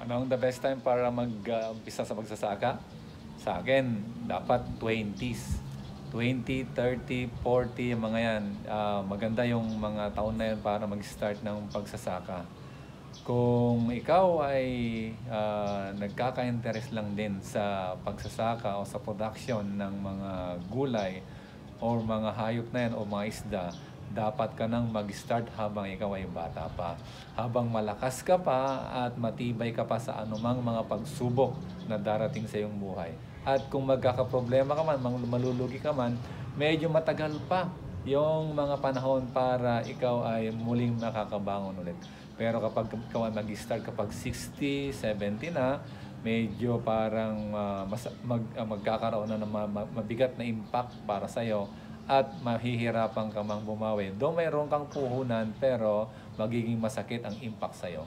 Ano ang the best time para mag-umpisa sa pagsasaka? Sa akin, dapat 20s. 20, 30, 40, yung mga yan. Maganda yung mga taon na yan para mag-start ng pagsasaka. Kung ikaw ay nagkaka-interest lang din sa pagsasaka o sa production ng mga gulay or mga hayop na yan o mga isda, dapat ka nang mag-start habang ikaw ay bata pa. Habang malakas ka pa at matibay ka pa sa anumang mga pagsubok na darating sa iyong buhay. At kung magkakaproblema ka man, malulugi ka man, medyo matagal pa yung mga panahon para ikaw ay muling makakabangon ulit. Pero kapag ikaw ay mag-start kapag 60, 70 na, medyo parang magkakaroon na ng mabigat na impact para sa'yo at mahihirapan ka mang bumawi. Though mayroon kang puhunan, pero magiging masakit ang impact sa'yo.